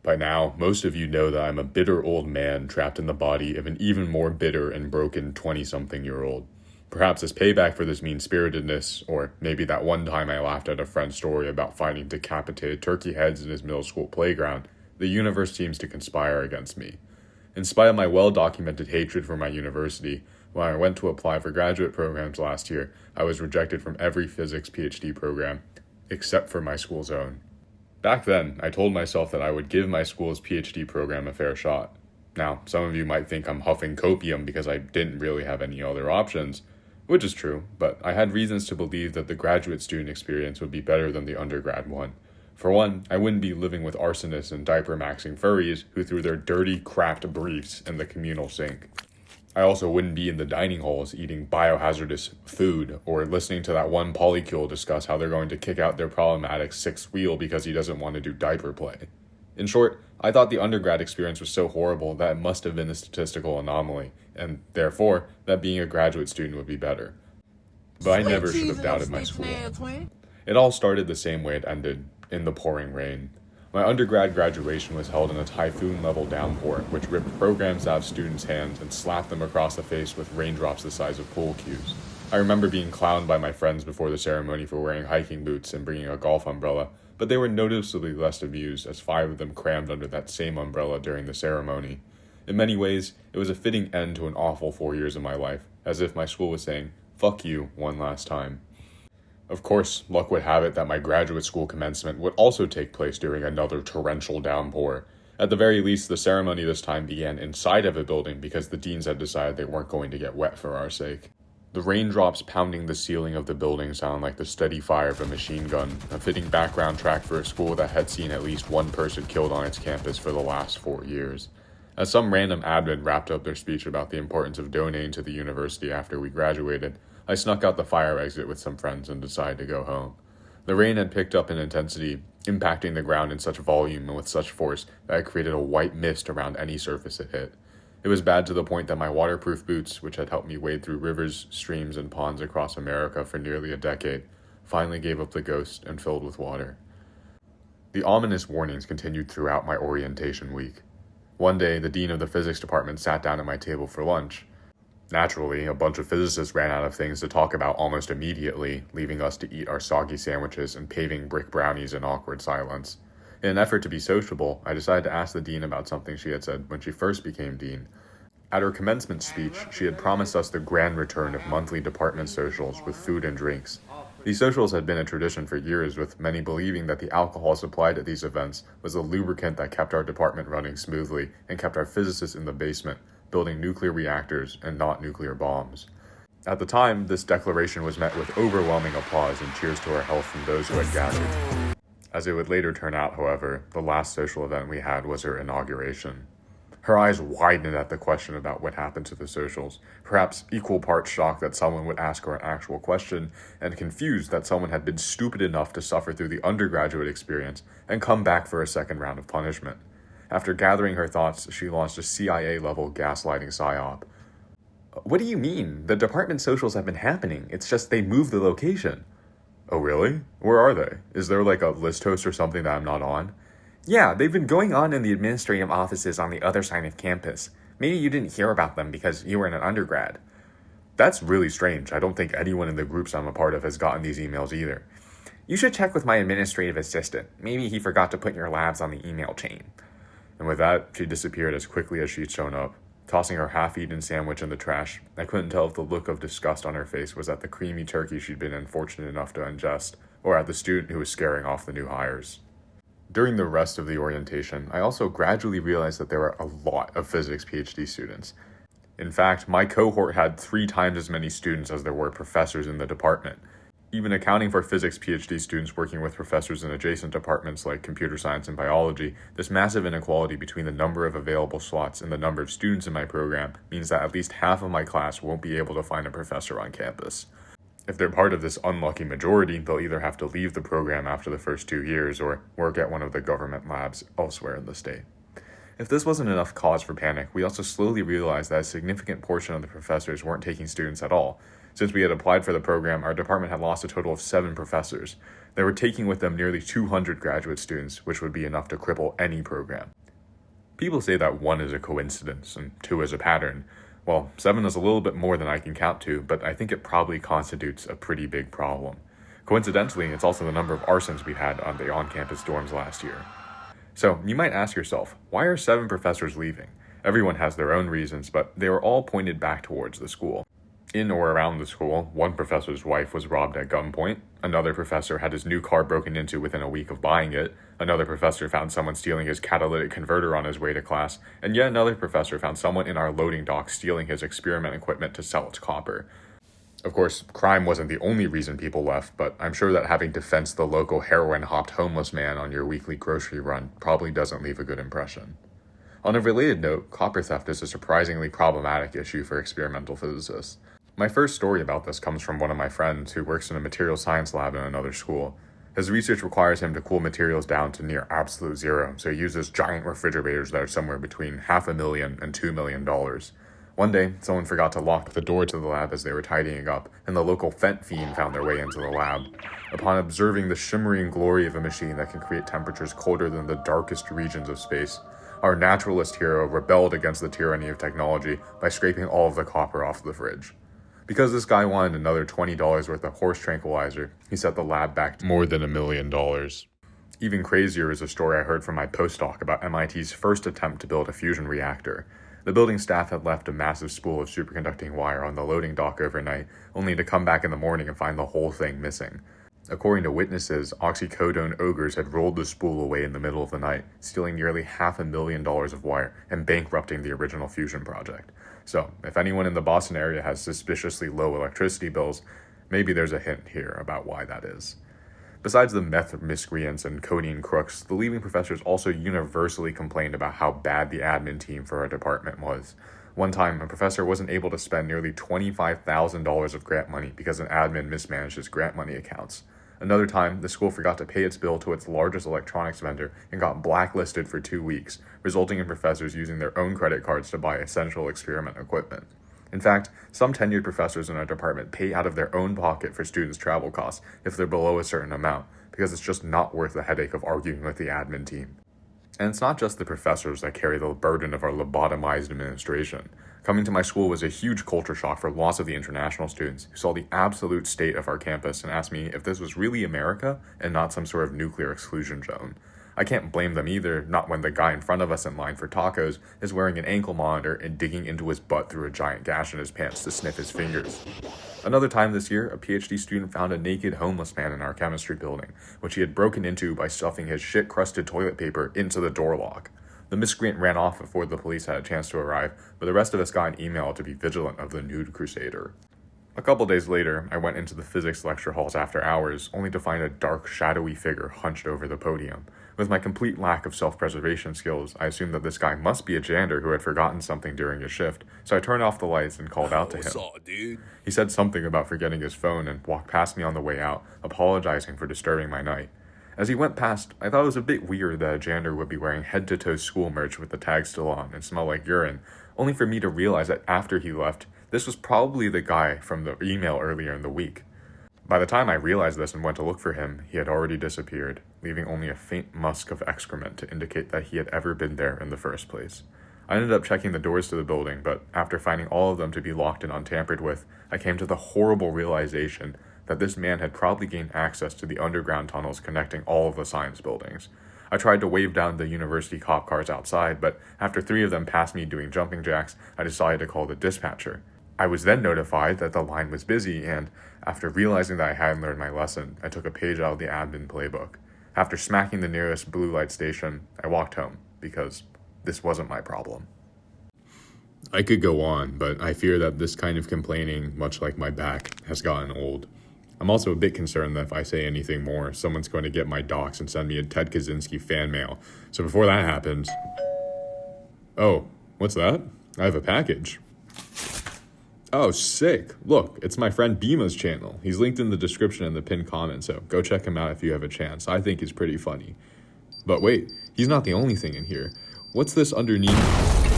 By now, most of you know that I'm a bitter old man trapped in the body of an even more bitter and broken 20-something-year-old. Perhaps as payback for this mean-spiritedness, or maybe that one time I laughed at a friend's story about finding decapitated turkey heads in his middle school playground, the universe seems to conspire against me. In spite of my well-documented hatred for my university, when I went to apply for graduate programs last year, I was rejected from every physics PhD program, except for my school's own. Back then, I told myself that I would give my school's PhD program a fair shot. Now, some of you might think I'm huffing copium because I didn't really have any other options, which is true, but I had reasons to believe that the graduate student experience would be better than the undergrad one. For one, I wouldn't be living with arsonists and diaper-maxing furries who threw their dirty, crapped briefs in the communal sink. I also wouldn't be in the dining halls eating biohazardous food or listening to that one polycule discuss how they're going to kick out their problematic sixth wheel because he doesn't want to do diaper play. In short, I thought the undergrad experience was so horrible that it must have been a statistical anomaly, and therefore, that being a graduate student would be better. But I never should have doubted my school. It all started the same way it ended, in the pouring rain. My undergrad graduation was held in a typhoon-level downpour, which ripped programs out of students' hands and slapped them across the face with raindrops the size of pool cues. I remember being clowned by my friends before the ceremony for wearing hiking boots and bringing a golf umbrella, but they were noticeably less amused as 5 of them crammed under that same umbrella during the ceremony. In many ways, it was a fitting end to an awful 4 years of my life, as if my school was saying, "Fuck you," one last time. Of course, luck would have it that my graduate school commencement would also take place during another torrential downpour. At the very least, the ceremony this time began inside of a building because the deans had decided they weren't going to get wet for our sake. The raindrops pounding the ceiling of the building sounded like the steady fire of a machine gun, a fitting background track for a school that had seen at least one person killed on its campus for the last 4 years. As some random admin wrapped up their speech about the importance of donating to the university after we graduated, I snuck out the fire exit with some friends and decided to go home. The rain had picked up in intensity, impacting the ground in such volume and with such force that it created a white mist around any surface it hit. It was bad to the point that my waterproof boots, which had helped me wade through rivers, streams, and ponds across America for nearly a decade, finally gave up the ghost and filled with water. The ominous warnings continued throughout my orientation week. One day, the dean of the physics department sat down at my table for lunch. Naturally, a bunch of physicists ran out of things to talk about almost immediately, leaving us to eat our soggy sandwiches and paving brick brownies in awkward silence. In an effort to be sociable, I decided to ask the dean about something she had said when she first became dean. At her commencement speech, she had promised us the grand return of monthly department socials with food and drinks. These socials had been a tradition for years, with many believing that the alcohol supplied at these events was the lubricant that kept our department running smoothly and kept our physicists in the basement, building nuclear reactors and not nuclear bombs. At the time, this declaration was met with overwhelming applause and cheers to our health from those who had gathered. As it would later turn out, however, the last social event we had was her inauguration. Her eyes widened at the question about what happened to the socials, perhaps equal parts shocked that someone would ask her an actual question, and confused that someone had been stupid enough to suffer through the undergraduate experience and come back for a second round of punishment. After gathering her thoughts, she launched a CIA-level gaslighting psyop. "What do you mean? The department socials have been happening. It's just they moved the location." "Oh, really? Where are they? Is there like a list host or something that I'm not on?" "Yeah, they've been going on in the administrative offices on the other side of campus. Maybe you didn't hear about them because you were in an undergrad." "That's really strange. I don't think anyone in the groups I'm a part of has gotten these emails either." "You should check with my administrative assistant. Maybe he forgot to put your labs on the email chain." And with that, she disappeared as quickly as she'd shown up. Tossing her half-eaten sandwich in the trash, I couldn't tell if the look of disgust on her face was at the creamy turkey she'd been unfortunate enough to ingest, or at the student who was scaring off the new hires. During the rest of the orientation, I also gradually realized that there were a lot of physics PhD students. In fact, my cohort had 3 times as many students as there were professors in the department. Even accounting for physics PhD students working with professors in adjacent departments like computer science and biology, this massive inequality between the number of available slots and the number of students in my program means that at least half of my class won't be able to find a professor on campus. If they're part of this unlucky majority, they'll either have to leave the program after the first 2 years or work at one of the government labs elsewhere in the state. If this wasn't enough cause for panic, we also slowly realized that a significant portion of the professors weren't taking students at all. Since we had applied for the program, our department had lost a total of 7 professors. They were taking with them nearly 200 graduate students, which would be enough to cripple any program. People say that 1 is a coincidence and 2 is a pattern. Well, 7 is a little bit more than I can count to, but I think it probably constitutes a pretty big problem. Coincidentally, it's also the number of arsons we had on the on-campus dorms last year. So, you might ask yourself, why are 7 professors leaving? Everyone has their own reasons, but they were all pointed back towards the school. In or around the school, one professor's wife was robbed at gunpoint, another professor had his new car broken into within a week of buying it, another professor found someone stealing his catalytic converter on his way to class, and yet another professor found someone in our loading dock stealing his experiment equipment to sell its copper. Of course, crime wasn't the only reason people left, but I'm sure that having to fence the local heroin-hopped homeless man on your weekly grocery run probably doesn't leave a good impression. On a related note, copper theft is a surprisingly problematic issue for experimental physicists. My first story about this comes from one of my friends who works in a material science lab in another school. His research requires him to cool materials down to near absolute zero, so he uses giant refrigerators that are somewhere between $500,000 and $2 million. One day, someone forgot to lock the door to the lab as they were tidying up, and the local fent fiend found their way into the lab. Upon observing the shimmering glory of a machine that can create temperatures colder than the darkest regions of space, our naturalist hero rebelled against the tyranny of technology by scraping all of the copper off the fridge. Because this guy wanted another $20 worth of horse tranquilizer, he set the lab back to more than $1 million. Even crazier is a story I heard from my postdoc about MIT's first attempt to build a fusion reactor. The building staff had left a massive spool of superconducting wire on the loading dock overnight, only to come back in the morning and find the whole thing missing. According to witnesses, oxycodone ogres had rolled the spool away in the middle of the night, stealing nearly $500,000 of wire and bankrupting the original fusion project. So, if anyone in the Boston area has suspiciously low electricity bills, maybe there's a hint here about why that is. Besides the meth miscreants and codeine crooks, the leaving professors also universally complained about how bad the admin team for our department was. One time, a professor wasn't able to spend nearly $25,000 of grant money because an admin mismanaged his grant money accounts. Another time, the school forgot to pay its bill to its largest electronics vendor and got blacklisted for 2 weeks, resulting in professors using their own credit cards to buy essential experiment equipment. In fact, some tenured professors in our department pay out of their own pocket for students' travel costs if they're below a certain amount, because it's just not worth the headache of arguing with the admin team. And it's not just the professors that carry the burden of our lobotomized administration. Coming to my school was a huge culture shock for lots of the international students who saw the absolute state of our campus and asked me if this was really America and not some sort of nuclear exclusion zone. I can't blame them either, not when the guy in front of us in line for tacos is wearing an ankle monitor and digging into his butt through a giant gash in his pants to sniff his fingers. Another time this year, a PhD student found a naked homeless man in our chemistry building, which he had broken into by stuffing his shit-crusted toilet paper into the door lock. The miscreant ran off before the police had a chance to arrive, but the rest of us got an email to be vigilant of the nude crusader. A couple days later, I went into the physics lecture halls after hours, only to find a dark, shadowy figure hunched over the podium. With my complete lack of self-preservation skills, I assumed that this guy must be a janitor who had forgotten something during his shift, so I turned off the lights and called out to him. What's up, dude? He said something about forgetting his phone and walked past me on the way out, apologizing for disturbing my night. As he went past, I thought it was a bit weird that a janitor would be wearing head-to-toe school merch with the tag still on and smell like urine, only for me to realize that after he left, this was probably the guy from the email earlier in the week. By the time I realized this and went to look for him, he had already disappeared, leaving only a faint musk of excrement to indicate that he had ever been there in the first place. I ended up checking the doors to the building, but after finding all of them to be locked and untampered with, I came to the horrible realization that this man had probably gained access to the underground tunnels connecting all of the science buildings. I tried to wave down the university cop cars outside, but after 3 of them passed me doing jumping jacks, I decided to call the dispatcher. I was then notified that the line was busy, and after realizing that I hadn't learned my lesson, I took a page out of the admin playbook. After smacking the nearest blue light station, I walked home, because this wasn't my problem. I could go on, but I fear that this kind of complaining, much like my back, has gotten old. I'm also a bit concerned that if I say anything more, someone's going to get my docs and send me a Ted Kaczynski fan mail. So before that happens... Oh, what's that? I have a package. Oh, sick. Look, it's my friend Bima's channel. He's linked in the description and the pinned comment, so go check him out if you have a chance. I think he's pretty funny. But wait, he's not the only thing in here. What's this underneath?